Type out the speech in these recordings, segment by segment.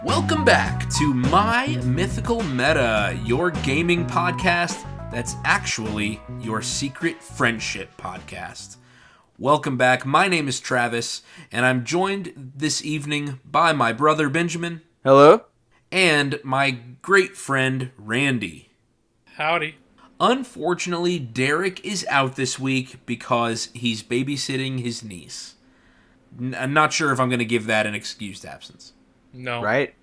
Welcome back to My Mythical Meta, your gaming podcast that's actually your secret friendship podcast. Welcome back. My name is Travis, and I'm joined this evening by my brother Benjamin. Hello. And my great friend Randy. Howdy. Unfortunately, Derek is out this week because he's babysitting his niece. I'm not sure if I'm going to give that an excused absence. No. Right?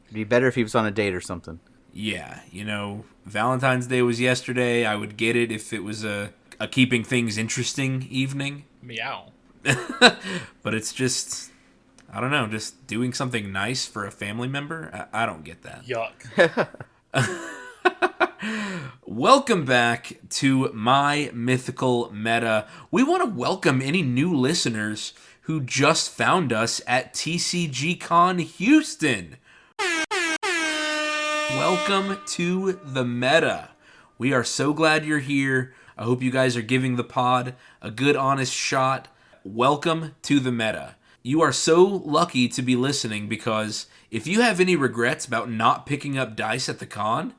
It'd be better if he was on a date or something. Yeah, Valentine's Day was yesterday. I would get it if it was a keeping things interesting evening. Meow. But it's just, I don't know, just doing something nice for a family member. I don't get that. Yuck. Welcome back to My Mythical Meta. We want to welcome any new listeners who just found us at TCG Con Houston. Welcome to the meta. We are so glad you're here. I hope you guys are giving the pod a good, honest shot. Welcome to the meta. You are so lucky to be listening because if you have any regrets about not picking up dice at the con,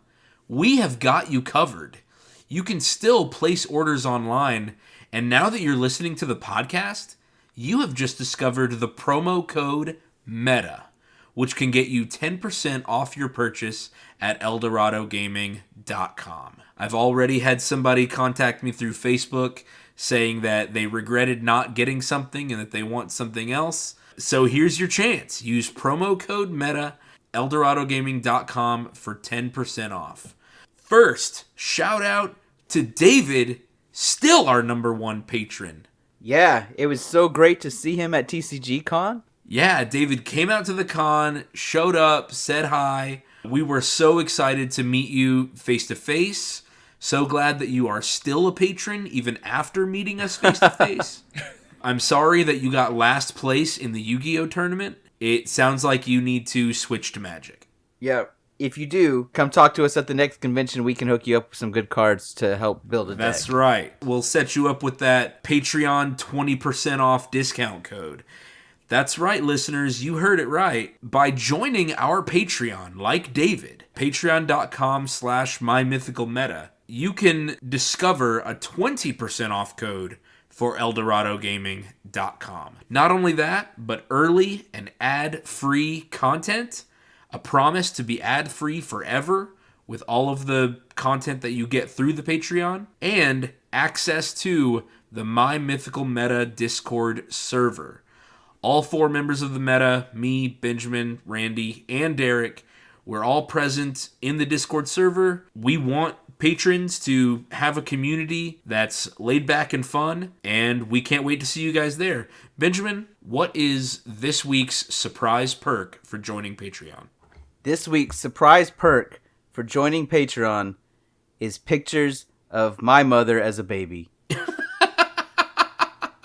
we have got you covered. You can still place orders online, and now that you're listening to the podcast, you have just discovered the promo code META, which can get you 10% off your purchase at eldoradogaming.com. I've already had somebody contact me through Facebook saying that they regretted not getting something and that they want something else. So here's your chance. Use promo code META, eldoradogaming.com for 10% off. First, shout out to David, still our number one patron. Yeah, it was so great to see him at TCG Con. Yeah, David came out to the con, showed up, said hi. We were so excited to meet you face to face. So glad that you are still a patron even after meeting us face to face. I'm sorry that you got last place in the Yu-Gi-Oh tournament. It sounds like you need to switch to Magic. Yeah, if you do, come talk to us at the next convention. We can hook you up with some good cards to help build a deck. That's right. We'll set you up with that Patreon 20% off discount code. That's right, listeners. You heard it right. By joining our Patreon, like David, patreon.com/mymythicalmeta, you can discover a 20% off code for eldoradogaming.com. Not only that, but early and ad-free content, a promise to be ad-free forever with all of the content that you get through the Patreon, and access to the My Mythical Meta Discord server. All four members of the meta, me, Benjamin, Randy, and Derek, we're all present in the Discord server. We want patrons to have a community that's laid back and fun, and we can't wait to see you guys there. Benjamin, what is this week's surprise perk for joining Patreon? This week's surprise perk for joining Patreon is pictures of my mother as a baby.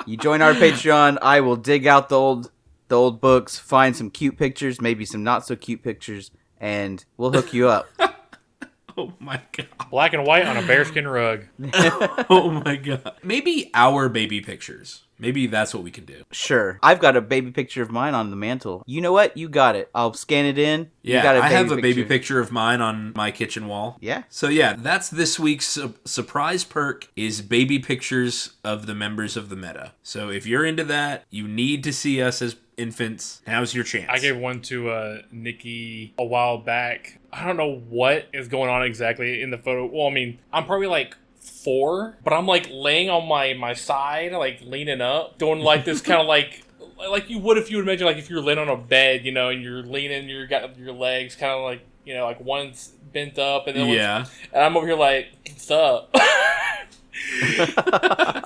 You join our Patreon, I will dig out the old books, find some cute pictures, maybe some not so cute pictures, and we'll hook you up. Oh my god. Black and white on a bearskin rug. Oh my god. Maybe our baby pictures. Maybe that's what we can do. Sure. I've got a baby picture of mine on the mantle. You know what? You got it. I'll scan it in. Yeah, I have a baby picture of mine on my kitchen wall. Yeah. So yeah, that's this week's surprise perk is baby pictures of the members of the meta. So if you're into that, you need to see us as infants. Now's your chance. I gave one to Nikki a while back. I don't know what is going on exactly in the photo. Well, I mean, I'm probably like 4, but I'm like laying on my side, like leaning up, doing like this kind of like you would if you would imagine like if you were laying on a bed, and you're leaning, you got your legs kind of like, like one's bent up and then and I'm over here like, what's up?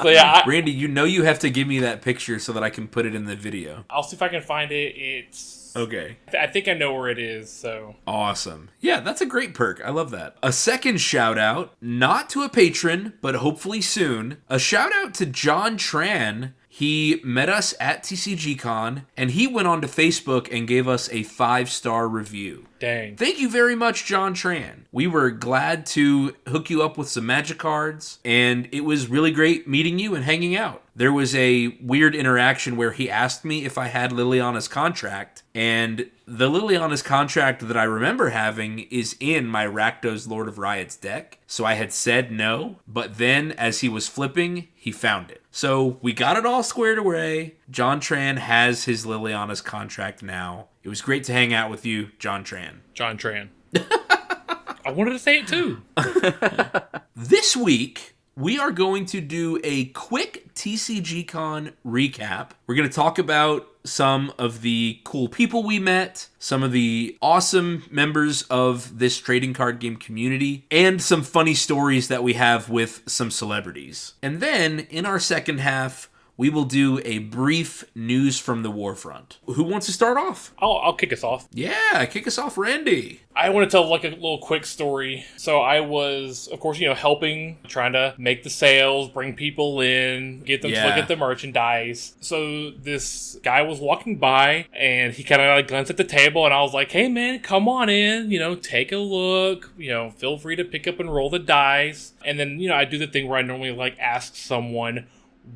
So yeah, Randy, you have to give me that picture so that I can put it in the video. I'll see if I can find it. It's okay. I think I know where it is. So awesome. Yeah, that's a great perk. I love that. A second shout out, not to a patron, but hopefully soon. A shout out to John Tran. He met us at TCG Con, and he went on to Facebook and gave us a 5-star review. Dang. Thank you very much, John Tran. We were glad to hook you up with some Magic cards, and it was really great meeting you and hanging out. there was a weird interaction where he asked me if I had Liliana's contract, and the Liliana's contract that I remember having is in my Rakdos Lord of Riots deck. So I had said no, but then as he was flipping, he found it. So we got it all squared away. John Tran has his Liliana's contract now. It was great to hang out with you, John Tran. John Tran. I wanted to say it too. This week, we are going to do a quick TCG Con recap. We're going to talk about some of the cool people we met, some of the awesome members of this trading card game community, and some funny stories that we have with some celebrities. And then, in our second half, we will do a brief news from the Warfront. Who wants to start off? I'll kick us off. Yeah, kick us off, Randy. I want to tell like a little quick story. So I was, of course, helping, trying to make the sales, bring people in, get them to look at the merchandise. So this guy was walking by and he kind of like glanced at the table and I was like, hey man, come on in, take a look, feel free to pick up and roll the dice. And then, I do the thing where I normally like ask someone,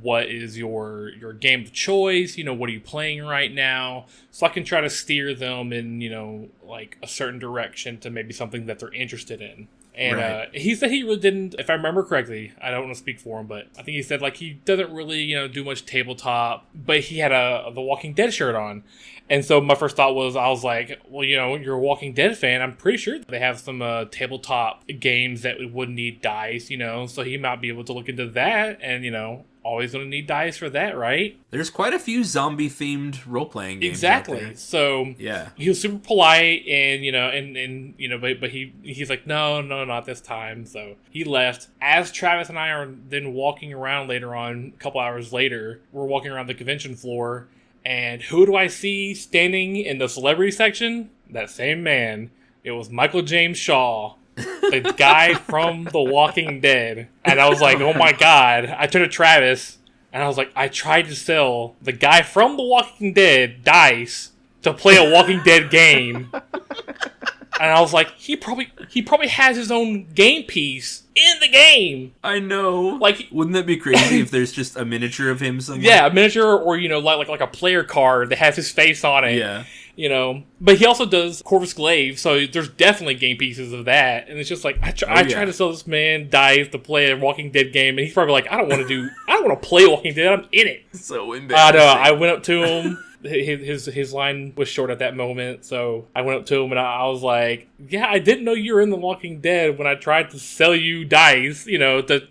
what is your game of choice? What are you playing right now? So I can try to steer them in, like a certain direction to maybe something that they're interested in. And he said he really didn't, if I remember correctly, I don't want to speak for him, but I think he said like he doesn't really, do much tabletop, but he had the Walking Dead shirt on. And so my first thought was, I was like, well, you're a Walking Dead fan. I'm pretty sure they have some tabletop games that would need dice, so he might be able to look into that and, always going to need dice for that, right? There's quite a few zombie-themed role-playing games. Exactly. So yeah, he was super polite, and but he's like, no, not this time. So he left. As Travis and I are then walking around later on, a couple hours later, we're walking around the convention floor, and who do I see standing in the celebrity section? That same man. It was Michael James Shaw. The guy from The Walking Dead. And I was like, oh my god. I turned to Travis and I was like, I tried to sell the guy from The Walking Dead dice to play a Walking Dead game. And I was like, he probably has his own game piece in the game. I know. Like, wouldn't that be crazy if there's just a miniature of him somewhere? Yeah, a miniature or like a player card that has his face on it. Yeah. But he also does Corvus Glaive, so there's definitely game pieces of that. And it's just like, I try to sell this man dice to play a Walking Dead game, and he's probably like, I don't want to play Walking Dead, I'm in it. So embarrassing. I know, I went up to him. His line was short at that moment, so I went up to him and I was like, yeah, I didn't know you were in The Walking Dead when I tried to sell you dice, to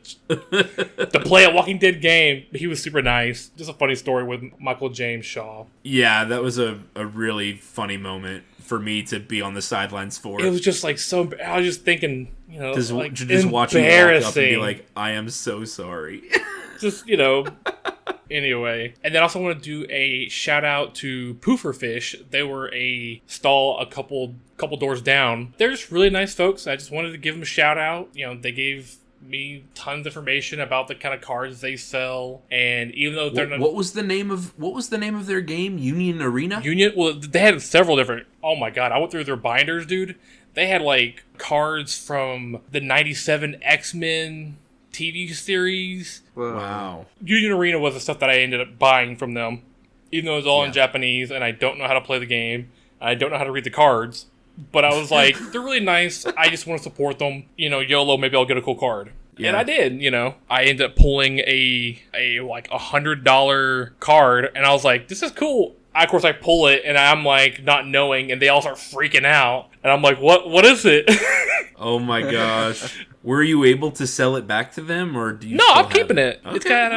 play a Walking Dead game. He was super nice. Just a funny story with Michael James Shaw. Yeah, that was a really funny moment for me to be on the sidelines for. It was just like so, I was just thinking, just like just watching you walk up and be like, I am so sorry. Just, anyway. And then I also want to do a shout out to Pooferfish. They were a stall a couple doors down. They're just really nice folks. I just wanted to give them a shout out. They gave me tons of information about the kind of cards they sell, and even though they're what was the name of their game? Union Arena? Well, they had several different. Oh my god, I went through their binders, dude. They had like cards from the 97 X-Men TV series. Wow. Union Arena was the stuff that I ended up buying from them, even though it was all in Japanese and I don't know how to play the game. I don't know how to read the cards. But I was like, they're really nice. I just want to support them. YOLO, maybe I'll get a cool card. Yeah. And I did, I ended up pulling a like $100 card, and I was like, this is cool. Of course, I pull it, and I'm like, not knowing, and they all start freaking out. And I'm like, what is it? Oh my gosh. Were you able to sell it back to them, or do you No, still I'm keeping it. Okay, it's got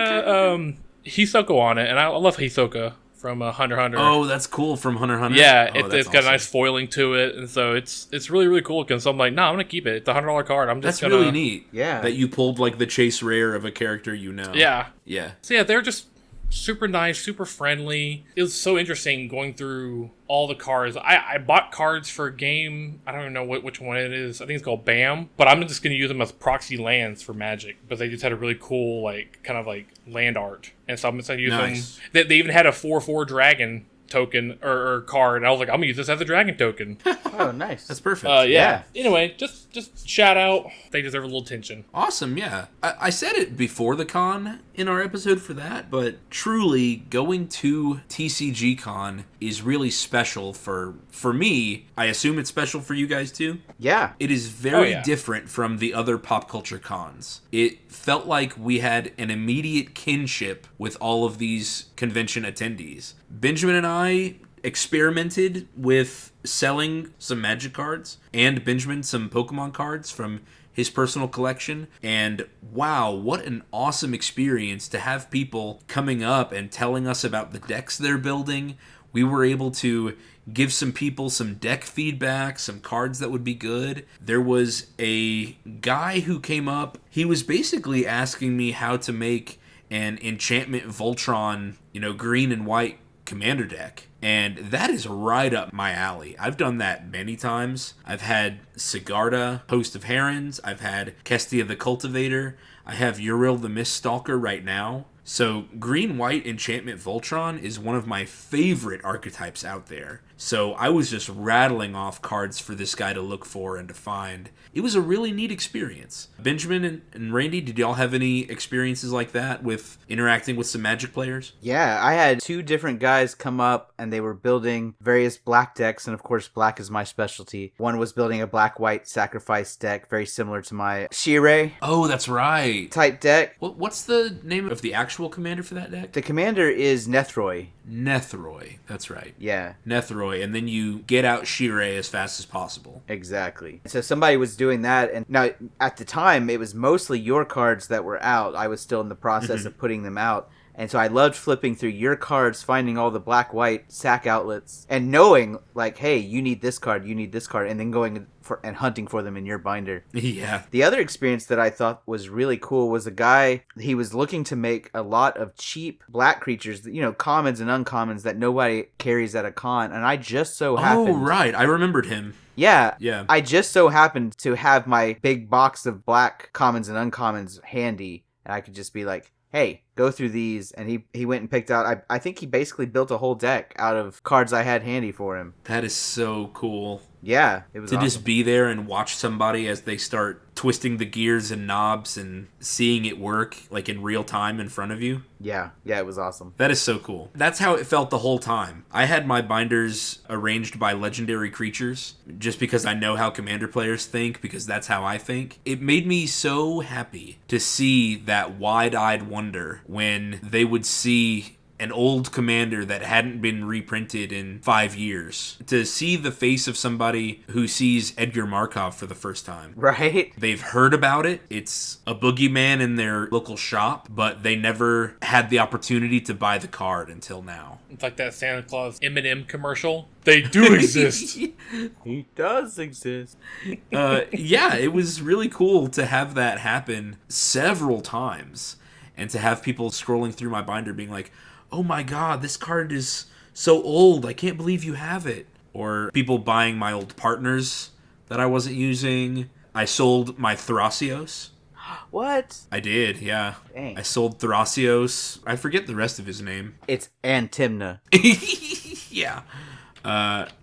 Hisoka on it, and I love Hisoka from Hunter x Hunter. Oh, that's cool, from Hunter x Hunter? Yeah, it's awesome. Got a nice foiling to it, and so it's really, really cool looking. So I'm like, no, I'm going to keep it. It's a $100 card. That's really neat. Yeah. That you pulled, like, the chase rare of a character you know. Yeah. Yeah. So yeah, they're just super nice, super friendly. It was so interesting going through all the cards. I bought cards for a game. I don't even know which one it is. I think it's called BAM. But I'm just going to use them as proxy lands for Magic. Because they just had a really cool, kind of land art. And so I'm just going to use them. They even had a 4/4 dragon token or card. And I was like, I'm gonna use this as a dragon token. Oh, nice. That's perfect. Yeah. Anyway, just shout out. They deserve a little attention. Awesome, yeah. I said it before the con in our episode for that, but truly going to TCG Con is really special for me. I assume it's special for you guys too? Yeah. It is very different from the other pop culture cons. It felt like we had an immediate kinship with all of these convention attendees. Benjamin and I experimented with selling some Magic cards and Benjamin some Pokemon cards from his personal collection, and wow, what an awesome experience to have people coming up and telling us about the decks they're building. We were able to give some people some deck feedback, some cards that would be good. There was a guy who came up, he was basically asking me how to make an Enchantment Voltron, green and white commander deck. And that is right up my alley. I've done that many times. I've had Sigarda, Host of Herons. I've had Kestia the Cultivator. I have Uriel the Miststalker right now. So green-white Enchantment Voltron is one of my favorite archetypes out there. So I was just rattling off cards for this guy to look for and to find. It was a really neat experience. Benjamin and Randy, did y'all have any experiences like that with interacting with some Magic players? Yeah, I had 2 different guys come up and they were building various black decks, and of course black is my specialty. One was building a black-white sacrifice deck, very similar to my Shirei Oh, that's right. type deck. What's the name of the actual commander for that deck? The commander is Nethroi. Nethroi, that's right. Yeah. Nethroi, and then you get out Shirei as fast as possible. Exactly. So somebody was doing that, and now at the time it was mostly your cards that were out. I was still in the process of putting them out. And so I loved flipping through your cards, finding all the black-white sack outlets, and knowing, like, hey, you need this card, and then going for and hunting for them in your binder. Yeah. The other experience that I thought was really cool was a guy, he was looking to make a lot of cheap black creatures, commons and uncommons that nobody carries at a con, and I just so happened... Oh, right. I remembered him. Yeah. Yeah. I just so happened to have my big box of black commons and uncommons handy, and I could just be like, hey, go through these, and he went and picked out, I think he basically built a whole deck out of cards I had handy for him. That is so cool. Yeah, it was to awesome. just be there and watch somebody as they start twisting the gears and knobs and seeing it work like in real time in front of you. Yeah, it was awesome. That is so cool. That's how it felt the whole time. I had my binders arranged by legendary creatures just because I know how commander players think, because that's how I think. It made me so happy to see that wide-eyed wonder when they would see an old commander that hadn't been reprinted in 5 years. To see the face of somebody who sees Edgar Markov for the first time. Right? They've heard about it. It's a boogeyman in their local shop, but they never had the opportunity to buy the card until now. It's like that Santa Claus M&M commercial. They do exist. He does exist. Yeah, it was really cool to have that happen several times. And to have people scrolling through my binder being like, oh my god, this card is so old, I can't believe you have it. Or people buying my old partners that I wasn't using. I sold my Thrasios. What? I did, yeah. Dang. I sold Thrasios. I forget the rest of his name. It's Antimna. Yeah.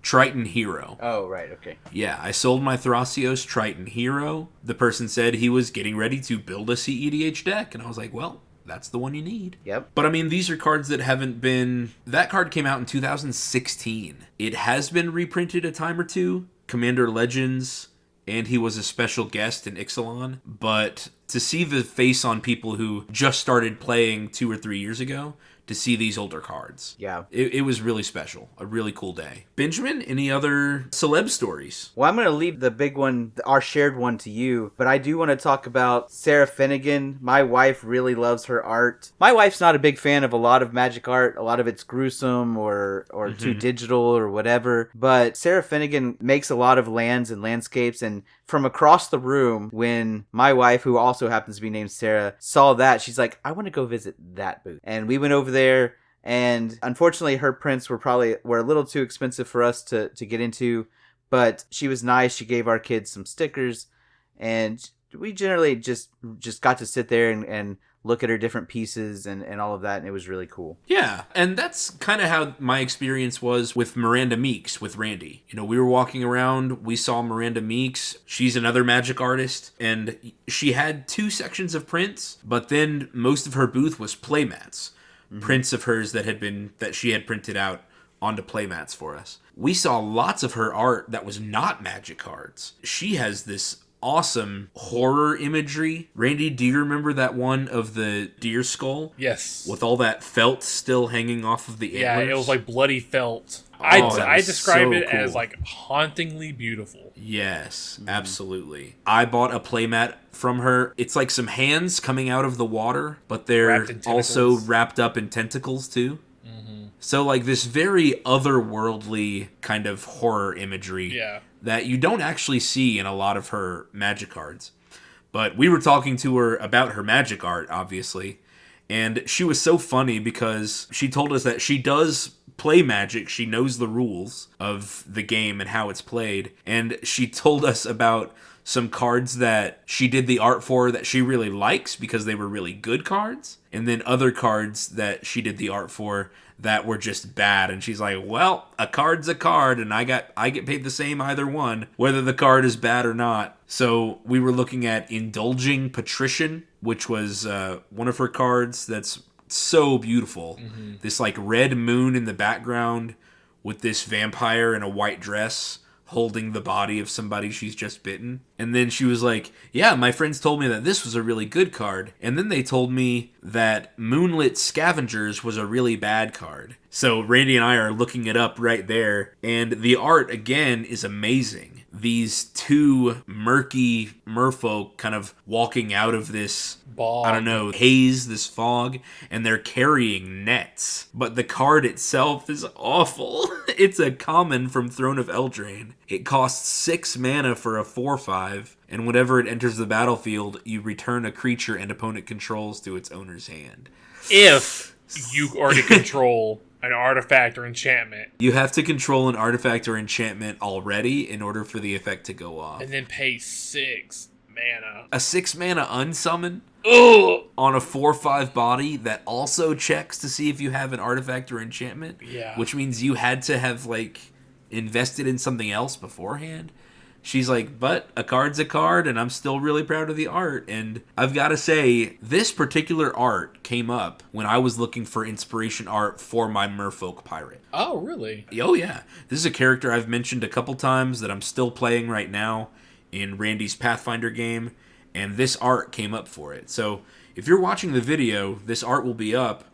Triton Hero. Oh, right, okay. Yeah, I sold my Thrasios Triton Hero. The person said he was getting ready to build a CEDH deck, and I was like, well, that's the one you need. Yep. But I mean, these are cards that haven't been... That card came out in 2016. It has been reprinted a time or two. Commander Legends, and he was a special guest in Ixalan. But to see the face on people who just started playing 2 or 3 years ago, to see these older cards. Yeah. It was really special. A really cool day. Benjamin, any other celeb stories? Well, I'm going to leave the big one, our shared one, to you, but I do want to talk about Sarah Finnegan. My wife really loves her art. My wife's not a big fan of a lot of Magic art. A lot of it's gruesome or too digital or whatever, but Sarah Finnegan makes a lot of lands and landscapes, and from across the room, when my wife, who also happens to be named Sarah, saw that, she's like, I want to go visit that booth. And we went over there, and unfortunately her prints were a little too expensive for us to get into, but she was nice. She gave our kids some stickers, and we generally just got to sit there and look at her different pieces and all of that, and it was really cool. Yeah, and that's kind of how my experience was with Miranda Meeks with Randy. You know, we were walking around, we saw Miranda Meeks. She's another magic artist, and she had 2 sections of prints, but then most of her booth was playmats. Prints of hers that she had printed out onto playmats for us. We saw lots of her art that was not magic cards. She has this awesome horror imagery. Randy, do you remember that one of the deer skull? Yes. With all that felt still hanging off of the antlers? Yeah, it was like bloody felt. that I was describe so it as cool. like hauntingly beautiful. Yes, absolutely. I bought a playmat from her. It's like some hands coming out of the water, but they're Wrapped in also tentacles. wrapped up in tentacles too. So like this very otherworldly kind of horror imagery Yeah. that you don't actually see in a lot of her magic cards. But we were talking to her about her magic art, obviously, and she was so funny because she told us that she does play Magic. She knows the rules of the game and how it's played, and she told us about some cards that she did the art for that she really likes because they were really good cards, and then other cards that she did the art for that were just bad. And she's like, well, a card's a card, and I get paid the same either one, whether the card is bad or not. So we were looking at Indulging Patrician, which was one of her cards that's so beautiful. This like red moon in the background with this vampire in a white dress holding the body of somebody she's just bitten. And then she was like, yeah, my friends told me that this was a really good card. And then they told me that Moonlit Scavengers was a really bad card. So Randy and I are looking it up right there. And the art, again, is amazing. These 2 murky merfolk kind of walking out of this, Bog. I don't know, haze, this fog, and they're carrying nets. But the card itself is awful. It's a common from Throne of Eldraine. It costs 6 mana for a 4/5, and whenever it enters the battlefield, you return a creature and opponent controls to its owner's hand. If you already control an artifact or enchantment, You have to control an artifact or enchantment already in order for the effect to go off. and then pay 6 mana. A 6 mana unsummon Ugh! on a 4/5 body that also checks to see if you have an artifact or enchantment, Yeah. which means you had to have like invested in something else beforehand. She's like, but a card's a card, and I'm still really proud of the art. And I've got to say, this particular art came up when I was looking for inspiration art for my Merfolk Pirate. Oh, really? Oh, yeah. This is a character I've mentioned a couple times that I'm still playing right now in Randy's Pathfinder game, and this art came up for it. So if you're watching the video, this art will be up.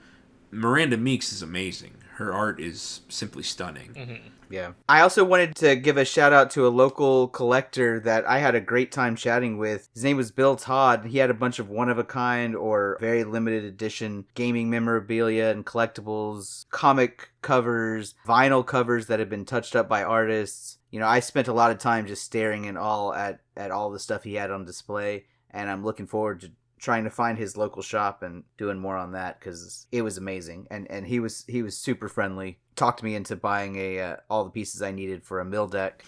Miranda Meeks is amazing. Her art is simply stunning. Yeah. I also wanted to give a shout out to a local collector that I had a great time chatting with. His name was Bill Todd. He had a bunch of one-of-a-kind or very limited edition gaming memorabilia and collectibles, comic covers, vinyl covers that had been touched up by artists. You know, I spent a lot of time just staring in awe at all the stuff he had on display, and I'm looking forward to trying to find his local shop and doing more on that because it was amazing. And he was super friendly. Talked me into buying all the pieces I needed for a mill deck.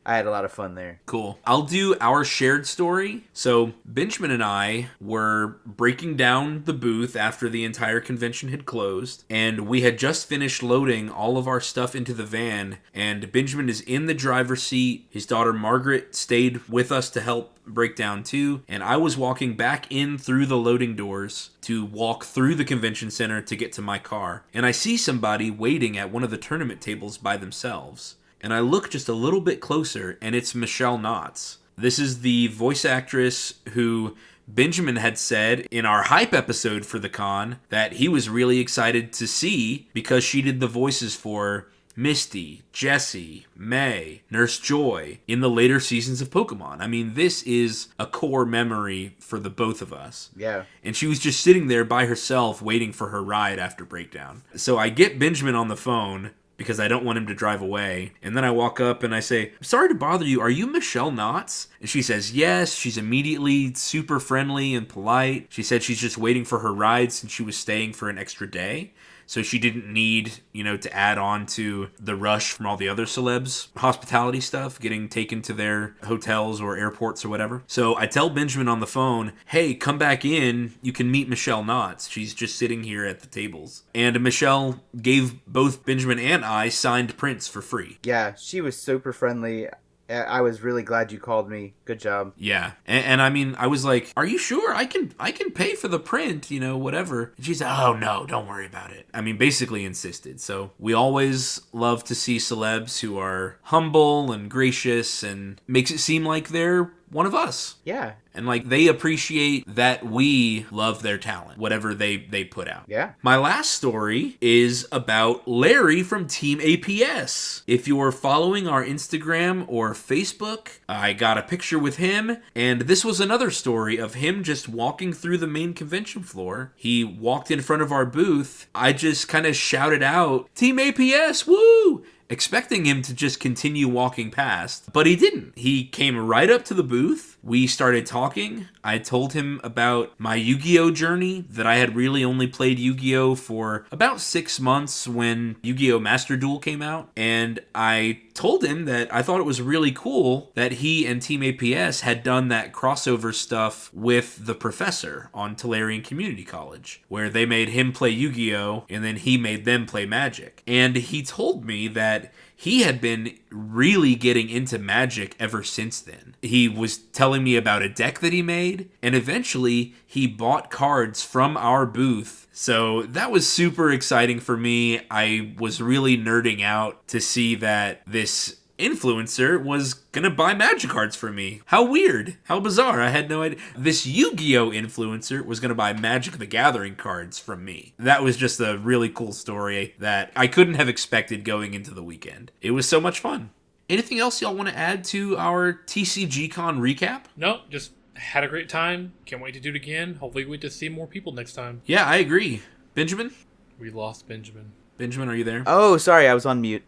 I had a lot of fun there. Cool. I'll do our shared story. So Benjamin and I were breaking down the booth after the entire convention had closed, and we had just finished loading all of our stuff into the van, and Benjamin is in the driver's seat. His daughter Margaret stayed with us to help break down too, and I was walking back in through the loading doors to walk through the convention center to get to my car, and I see somebody waiting at one of the tournament tables by themselves. And I look just a little bit closer, and it's Michelle Knotts. This is the voice actress who Benjamin had said in our hype episode for the con that he was really excited to see because she did the voices for Misty, Jessie, May, Nurse Joy in the later seasons of Pokemon. I mean, this is a core memory for the both of us. Yeah. And she was just sitting there by herself waiting for her ride after breakdown. So I get Benjamin on the phone because I don't want him to drive away. And then I walk up and I say, sorry to bother you, are you Michelle Knotts? And she says, yes. She's immediately super friendly and polite. She said she's just waiting for her ride since she was staying for an extra day. so she didn't need, to add on to the rush from all the other celebs' hospitality stuff, getting taken to their hotels or airports or whatever. So I tell Benjamin on the phone, hey, come back in. You can meet Michelle Knotts. She's just sitting here at the tables. And Michelle gave both Benjamin and I signed prints for free. Yeah, she was super friendly. I was really glad you called me. Good job. Yeah. And I mean, I was like, are you sure? I can pay for the print, whatever. And she said, oh, no, don't worry about it. I mean, basically insisted. So we always love to see celebs who are humble and gracious and makes it seem like they're one of us. Yeah. And they appreciate that we love their talent, whatever they put out. Yeah. My last story is about Larry from Team APS. If you're following our Instagram or Facebook, I got a picture with him, and this was another story of him just walking through the main convention floor. He walked in front of our booth. I just kind of shouted out, Team APS, woo! Expecting him to just continue walking past, but he didn't. He came right up to the booth. We started talking. I told him about my Yu-Gi-Oh journey, that I had really only played Yu-Gi-Oh for about 6 months when Yu-Gi-Oh Master Duel came out, and I told him that I thought it was really cool that he and Team APS had done that crossover stuff with the professor on Tolarian Community College, where they made him play Yu-Gi-Oh and then he made them play Magic. And he told me that he had been really getting into Magic ever since then. He was telling me about a deck that he made, and eventually he bought cards from our booth. So that was super exciting for me. I was really nerding out to see that this influencer was gonna buy Magic cards for me. How weird. How bizarre. I had no idea. This Yu-Gi-Oh influencer was gonna buy Magic the Gathering cards from me. That was just a really cool story that I couldn't have expected going into the weekend. It was so much fun. Anything else y'all want to add to our TCG Con recap? No, just had a great time. Can't wait to do it again. Hopefully we get to see more people next time. Yeah, I agree. Benjamin? We lost Benjamin. Benjamin, are you there? Oh, sorry, I was on mute.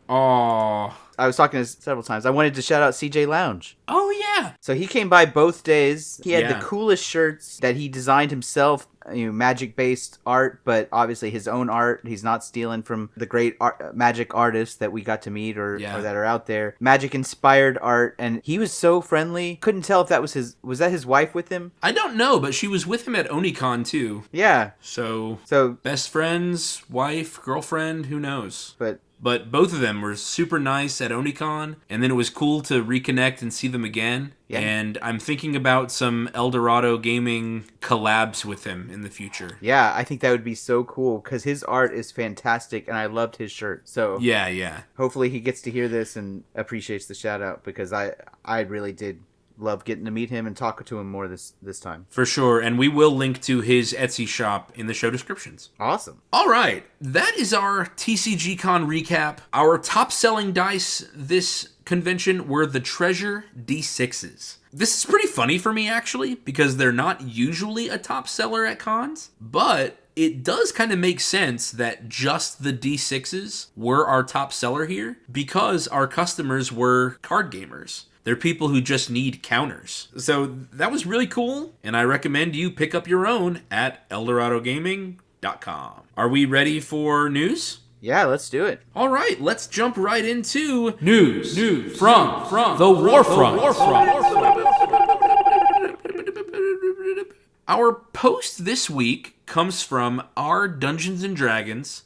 Aww. I was talking to several times. I wanted to shout out CJ Lounge. Oh, yeah. So he came by both days. He had Yeah. the coolest shirts that he designed himself, Magic-based art, but obviously his own art. He's not stealing from the great Magic artists that we got to meet or that are out there. Magic-inspired art, and he was so friendly. Couldn't tell if that was that his wife with him? I don't know, but she was with him at Onicon, too. Yeah. So best friends, wife, girlfriend, who knows? But both of them were super nice at Onicon, and then it was cool to reconnect and see them again. Yeah. And I'm thinking about some El Dorado Gaming collabs with him in the future. Yeah, I think that would be so cool, because his art is fantastic, and I loved his shirt. So yeah. Hopefully he gets to hear this and appreciates the shout-out, because I really did love getting to meet him and talk to him more this time. For sure, and we will link to his Etsy shop in the show descriptions. Awesome. All right, that is our TCG Con recap. Our top-selling dice this convention were the Treasure D6s. This is pretty funny for me, actually, because they're not usually a top seller at cons, but it does kind of make sense that just the D6s were our top seller here, because our customers were card gamers. They're people who just need counters. So that was really cool, and I recommend you pick up your own at eldoradogaming.com. Are we ready for news? Yeah, let's do it. All right, let's jump right into news from the Warfront. Our post this week comes from our Dungeons & Dragons,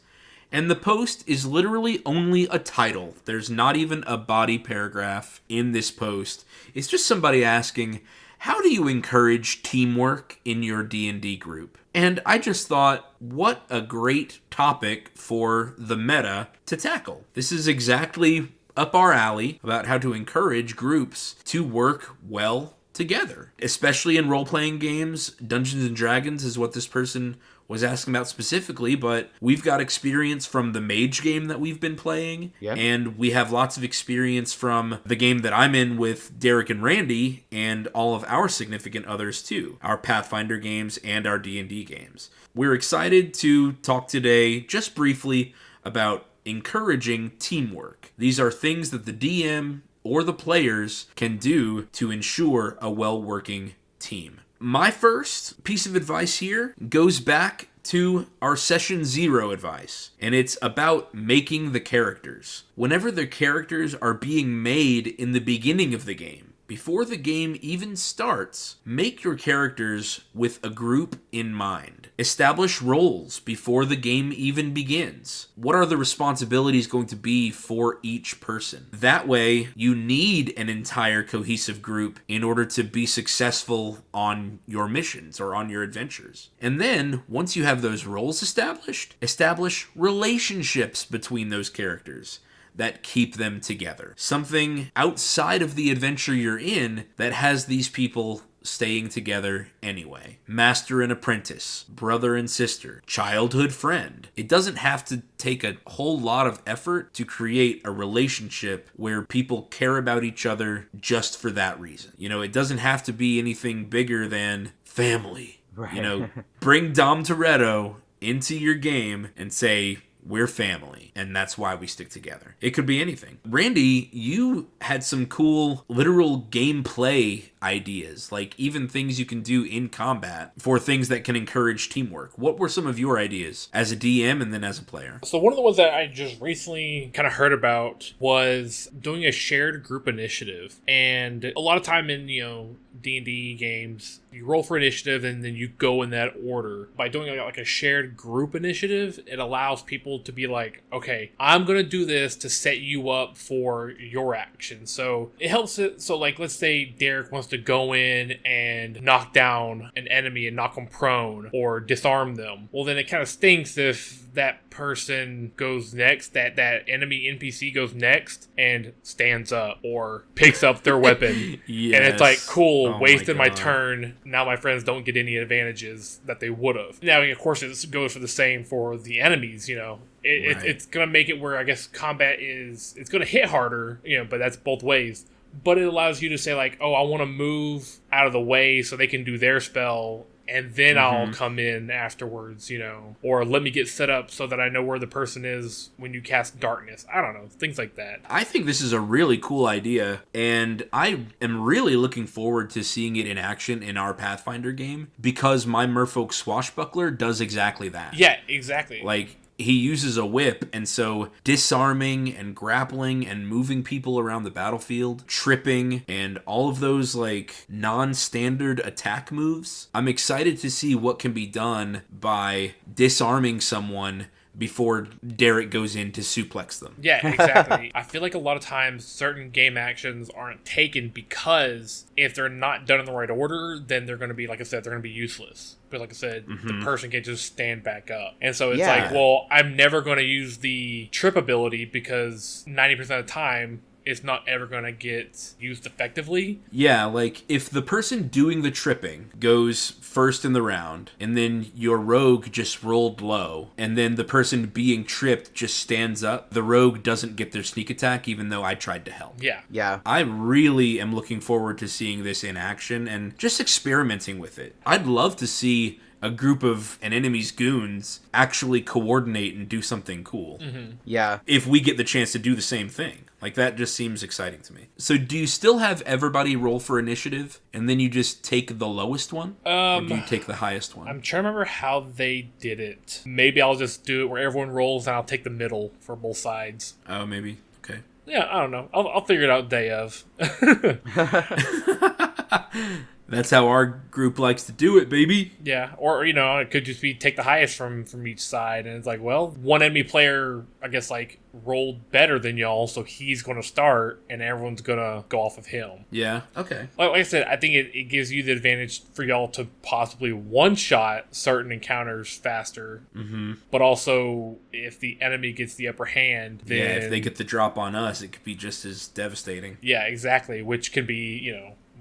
and the post is literally only a title. There's not even a body paragraph in this post. It's just somebody asking, how do you encourage teamwork in your D&D group? And I just thought, what a great topic for the meta to tackle. This is exactly up our alley about how to encourage groups to work well together, especially in role-playing games. Dungeons & Dragons is what this person was asking about specifically, but we've got experience from the Mage game that we've been playing, and we have lots of experience from the game that I'm in with Derek and Randy and all of our significant others too, our Pathfinder games and our D&D games. We're excited to talk today just briefly about encouraging teamwork. These are things that the DM or the players can do to ensure a well-working team. My first piece of advice here goes back to our session 0 advice, and it's about making the characters. Whenever the characters are being made in the beginning of the game, before the game even starts, make your characters with a group in mind. Establish roles before the game even begins. What are the responsibilities going to be for each person? That way, you need an entire cohesive group in order to be successful on your missions or on your adventures. And then, once you have those roles established, establish relationships between those characters that keep them together. Something outside of the adventure you're in that has these people staying together anyway. Master and apprentice, brother and sister, childhood friend. It doesn't have to take a whole lot of effort to create a relationship where people care about each other just for that reason. It doesn't have to be anything bigger than family. Right. Bring Dom Toretto into your game and say, we're family, and that's why we stick together. It could be anything. Randy, you had some cool literal gameplay ideas, like even things you can do in combat for things that can encourage teamwork. What were some of your ideas as a DM and then as a player? So one of the ones that I just recently kind of heard about was doing a shared group initiative. And a lot of time in, D&D games, you roll for initiative and then you go in that order. By doing like a shared group initiative, it allows people to be like, okay, I'm going to do this to set you up for your action. So it helps it. So like, let's say Derek wants to go in and knock down an enemy and knock them prone or disarm them. Well, then it kind of stinks if that person goes next, that enemy NPC goes next and stands up or picks up their weapon. Yes. And it's like, cool, Oh wasted my my God. turn. Now my friends don't get any advantages that they would have. Now, of course, it goes for the same for the enemies, Right. It's going to make it where I guess combat it's going to hit harder, but that's both ways. But it allows you to say like, oh, I want to move out of the way so they can do their spell, and then I'll come in afterwards, or let me get set up so that I know where the person is when you cast darkness. I don't know, things like that. I think this is a really cool idea, and I am really looking forward to seeing it in action in our Pathfinder game, because my Merfolk Swashbuckler does exactly that. Yeah, exactly. Like, he uses a whip, and so disarming and grappling and moving people around the battlefield, tripping, and all of those like non-standard attack moves. I'm excited to see what can be done by disarming someone before Derek goes in to suplex them. Yeah, exactly. I feel like a lot of times certain game actions aren't taken because if they're not done in the right order, then they're going to be, like I said, they're going to be useless. But like I said, the person can just stand back up. And so it's like, well, I'm never going to use the trip ability because 90% of the time, it's not ever going to get used effectively. Yeah, like if the person doing the tripping goes first in the round, and then your rogue just rolled low, and then the person being tripped just stands up, the rogue doesn't get their sneak attack even though I tried to help. Yeah. I really am looking forward to seeing this in action and just experimenting with it. I'd love to see a group of an enemy's goons actually coordinate and do something cool. Yeah. If we get the chance to do the same thing. Like, that just seems exciting to me. So do you still have everybody roll for initiative, and then you just take the lowest one? Or do you take the highest one? I'm trying to remember how they did it. Maybe I'll just do it where everyone rolls and I'll take the middle for both sides. Oh, maybe. Okay. Yeah, I don't know. I'll figure it out day of. That's how our group likes to do it, baby. Yeah, or it could just be take the highest from each side, and it's like, well, one enemy player, I guess, like rolled better than y'all, so he's going to start, and everyone's going to go off of him. Yeah. Okay. Like I said, I think it gives you the advantage for y'all to possibly one-shot certain encounters faster, but also if the enemy gets the upper hand, then Yeah, if they get the drop on us, it could be just as devastating. yeah, exactly, which can be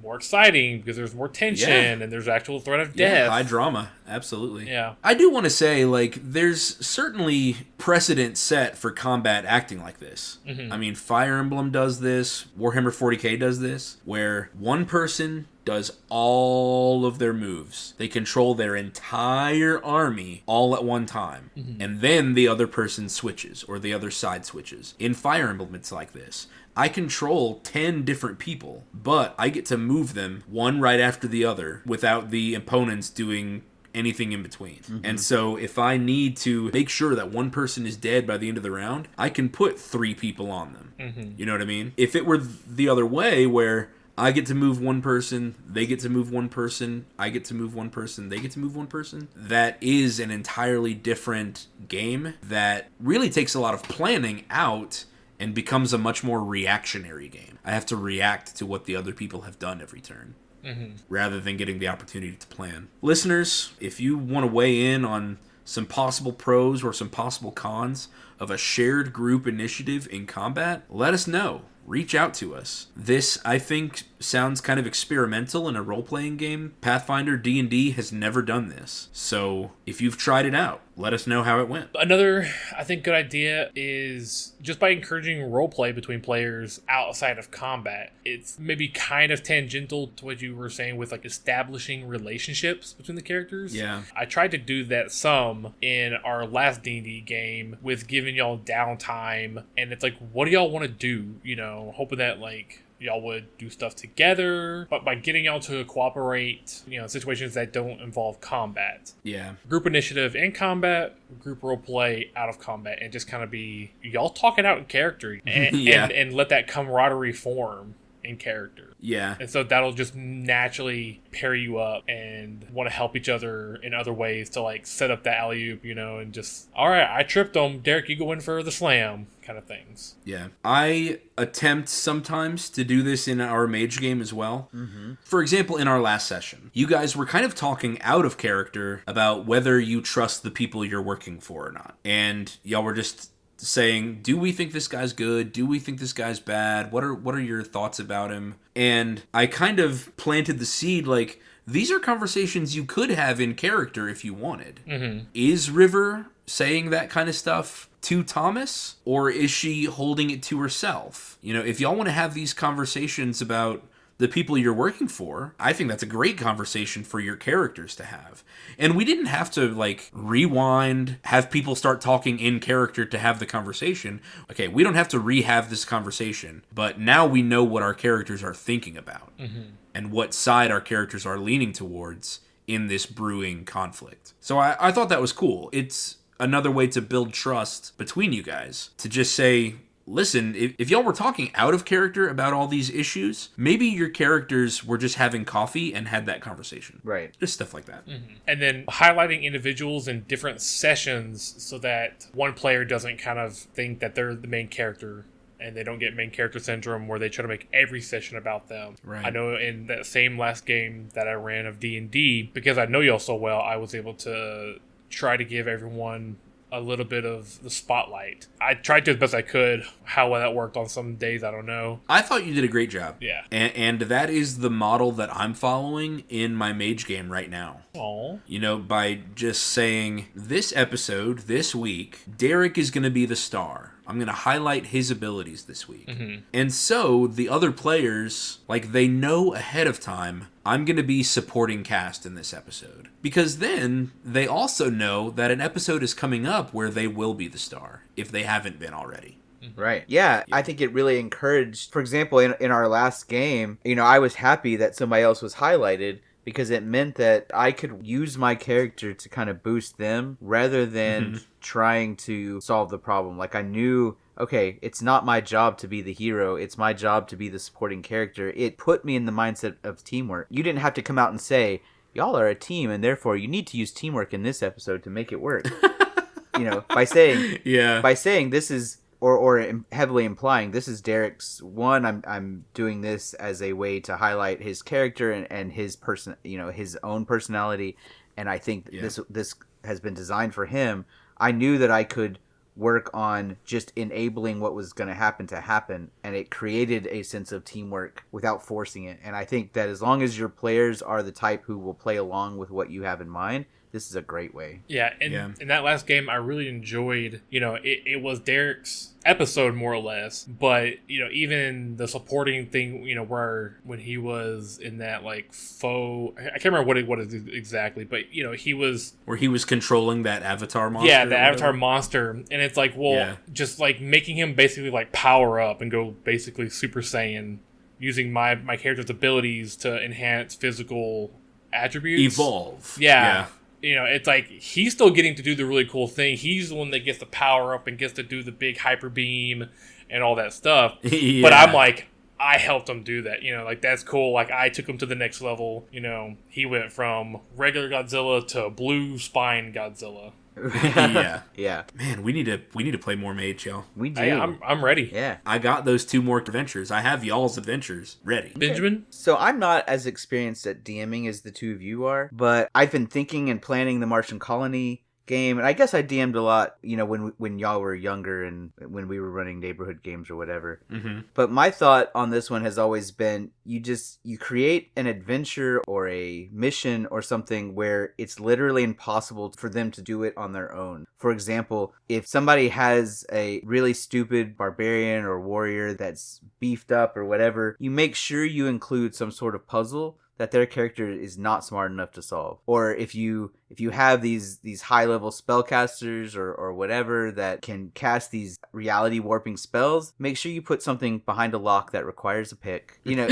more exciting because there's more tension and there's actual threat of death. Yeah, high drama. Absolutely. Yeah. I do want to say, like, there's certainly precedent set for combat acting like this. I mean, Fire Emblem does this, Warhammer 40k does this, where one person does all of their moves. They control their entire army all at one time. And then the other person switches, or the other side switches. In Fire Emblem, it's like this. I control 10 different people, but I get to move them one right after the other without the opponents doing anything in between. And so if I need to make sure that one person is dead by the end of the round, I can put 3 people on them. You know what I mean? If it were the other way, where I get to move one person, they get to move one person, I get to move one person, they get to move one person, that is an entirely different game that really takes a lot of planning out and becomes a much more reactionary game. I have to react to what the other people have done every turn, rather than getting the opportunity to plan. Listeners, if you want to weigh in on some possible pros or some possible cons of a shared group initiative in combat, let us know. Reach out to us. This, I think, sounds kind of experimental in a role-playing game. Pathfinder D&D has never done this. So if you've tried it out, let us know how it went. Another, I think, good idea is just by encouraging roleplay between players outside of combat. It's maybe kind of tangential to what you were saying with like establishing relationships between the characters. Yeah. I tried to do that some in our last D&D game with giving y'all downtime, and it's like, what do y'all want to do? You know, hoping that like y'all would do stuff together, but by getting y'all to cooperate, you know, situations that don't involve combat. Yeah. Group initiative in combat, group role play out of combat, and just kind of be y'all talking out in character and, and let that camaraderie form in character. Yeah. And so that'll just naturally pair you up and want to help each other in other ways to like set up the alley-oop, you know, and just, all right, I tripped him. Derek, you go in for the slam kind of things. Yeah. I attempt sometimes to do this in our mage game as well. For example, in our last session, you guys were kind of talking out of character about whether you trust the people you're working for or not. And y'all were just saying, do we think this guy's good? Do we think this guy's bad? What are your thoughts about him? And I kind of planted the seed, like, these are conversations you could have in character if you wanted. Is River saying that kind of stuff to Thomas? Or is she holding it to herself? You know, if y'all want to have these conversations about the people you're working for, I think that's a great conversation for your characters to have. And we didn't have to, like, rewind, have people start talking in character to have the conversation. Okay, we don't have to re-have this conversation, but now we know what our characters are thinking about and what side our characters are leaning towards in this brewing conflict. So I thought that was cool. It's another way to build trust between you guys, to just say, listen, if y'all were talking out of character about all these issues, maybe your characters were just having coffee and had that conversation. Right. Just stuff like that. And then highlighting individuals in different sessions so that one player doesn't kind of think that they're the main character and they don't get main character syndrome where they try to make every session about them. Right. I know in that same last game that I ran of D&D, because I know y'all so well, I was able to try to give everyone a little bit of the spotlight. I tried to as best I could. How well that worked on some days, I don't know. I thought you did a great job. Yeah. And that is the model that I'm following in my mage game right now. Aww. You know, by just saying, this episode, this week, Derek is going to be the star. I'm going to highlight his abilities this week. And so the other players, like, they know ahead of time, I'm going to be supporting cast in this episode. Because then they also know that an episode is coming up where they will be the star, if they haven't been already. Right. Yeah, I think it really encouraged, for example, in our last game, you know, I was happy that somebody else was highlighted because it meant that I could use my character to kind of boost them rather than trying to solve the problem. Like, I knew, okay, it's not my job to be the hero. It's my job to be the supporting character. It put me in the mindset of teamwork. You didn't have to come out and say, y'all are a team, and therefore you need to use teamwork in this episode to make it work. You know, by saying this is, or heavily implying this is Derek's one. I'm doing this as a way to highlight his character and his person, you know, his own personality. And I think this has been designed for him. I knew that I could work on just enabling what was going to happen, and it created a sense of teamwork without forcing it. And I think that as long as your players are the type who will play along with what you have in mind, this is a great way. Yeah, and in that last game, I really enjoyed, you know, it was Derek's episode more or less, but, you know, even the supporting thing, you know, where when he was in that, like, faux, I can't remember what it is exactly, but, you know, he was... Where he was controlling that avatar monster? Yeah, the avatar monster, and it's like, well, just, like, making him basically, like, power up and go basically Super Saiyan, using my character's abilities to enhance physical attributes. Evolve. Yeah. you know, it's like he's still getting to do the really cool thing. He's the one that gets the power up and gets to do the big hyper beam and all that stuff. Yeah. But I'm like, I helped him do that. You know, like, that's cool. Like, I took him to the next level. You know, he went from regular Godzilla to blue spine Godzilla. Yeah. Yeah. Man, we need to play more Mage, y'all. We do. Hey, I'm ready. Yeah. I got those 2 more adventures. I have y'all's adventures ready. Benjamin? So I'm not as experienced at DMing as the two of you are, but I've been thinking and planning the Martian Colony game, and I guess I DM'd a lot, you know, when y'all were younger and when we were running neighborhood games or whatever. Mm-hmm. But my thought on this one has always been you create an adventure or a mission or something where it's literally impossible for them to do it on their own. For example, if somebody has a really stupid barbarian or warrior that's beefed up or whatever, you make sure you include some sort of puzzle that their character is not smart enough to solve. Or if you have these high level spellcasters or whatever that can cast these reality warping spells, make sure you put something behind a lock that requires a pick. You know,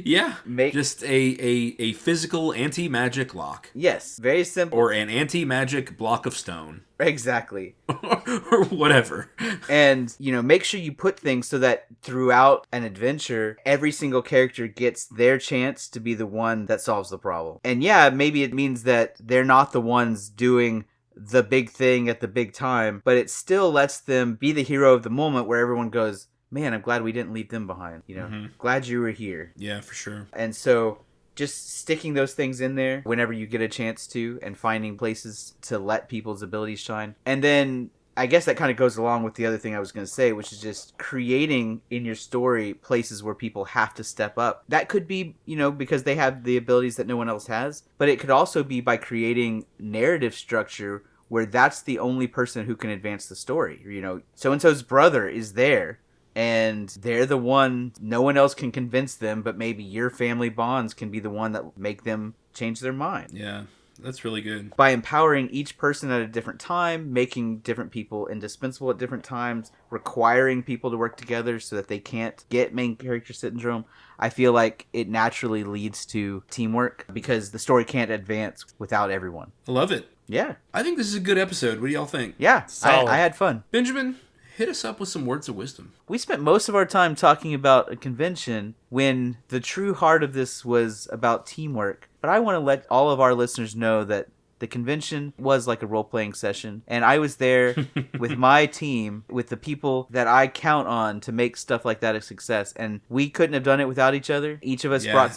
yeah. Just a physical anti-magic lock. Yes, very simple. Or an anti-magic block of stone. Exactly. Or whatever. And, you know, make sure you put things so that throughout an adventure, every single character gets their chance to be the one that solves the problem. And yeah, maybe it means that they're not the ones doing the big thing at the big time, but it still lets them be the hero of the moment where everyone goes, man, I'm glad we didn't leave them behind. You know, glad you were here. Yeah, for sure. And so just sticking those things in there whenever you get a chance to, and finding places to let people's abilities shine. And then I guess that kind of goes along with the other thing I was going to say, which is just creating in your story places where people have to step up. That could be, you know, because they have the abilities that no one else has, but it could also be by creating narrative structure where that's the only person who can advance the story. You know, so-and-so's brother is there, and they're the one, no one else can convince them, but maybe your family bonds can be the one that make them change their mind. Yeah, that's really good. By empowering each person at a different time, making different people indispensable at different times, requiring people to work together so that they can't get main character syndrome, I feel like it naturally leads to teamwork because the story can't advance without everyone. I love it. Yeah. I think this is a good episode. What do y'all think? Yeah, I had fun. Benjamin, hit us up with some words of wisdom. We spent most of our time talking about a convention when the true heart of this was about teamwork. But I want to let all of our listeners know that the convention was like a role-playing session, and I was there with my team, with the people that I count on to make stuff like that a success, and we couldn't have done it without each other. Each of us brought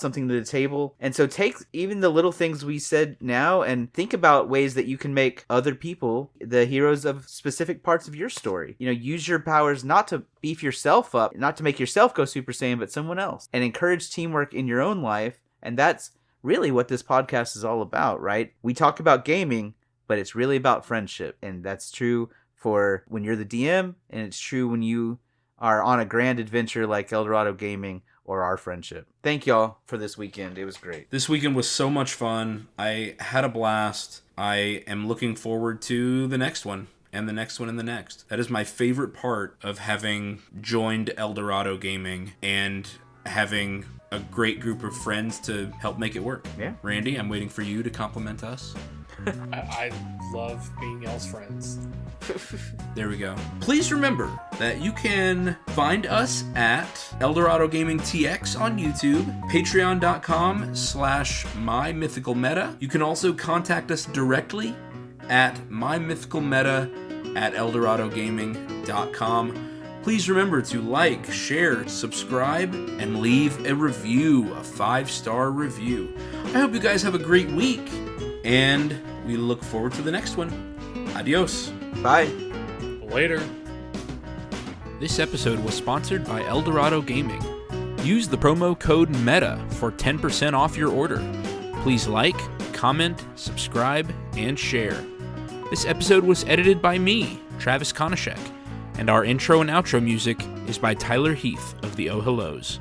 something to the table, and so take even the little things we said now and think about ways that you can make other people the heroes of specific parts of your story. You know, use your powers not to beef yourself up, not to make yourself go Super Saiyan, but someone else, and encourage teamwork in your own life, and that's really what this podcast is all about, right? We talk about gaming, but it's really about friendship. And that's true for when you're the DM, and it's true when you are on a grand adventure like Eldorado Gaming or our friendship. Thank y'all for this weekend. It was great. This weekend was so much fun. I had a blast. I am looking forward to the next one. And the next one and the next. That is my favorite part of having joined Eldorado Gaming and having a great group of friends to help make it work. Yeah. Randy, I'm waiting for you to compliment us. I love being y'all's friends. There we go. Please remember that you can find us at Eldorado Gaming TX on YouTube, patreon.com/mymythicalmeta. You can also contact us directly at mymythicalmeta@eldoradogaming.com. Please remember to like, share, subscribe, and leave a review, a 5-star review. I hope you guys have a great week, and we look forward to the next one. Adios. Bye. Later. This episode was sponsored by Eldorado Gaming. Use the promo code META for 10% off your order. Please like, comment, subscribe, and share. This episode was edited by me, Travis Konishek. And our intro and outro music is by Tyler Heath of the Oh Hellos.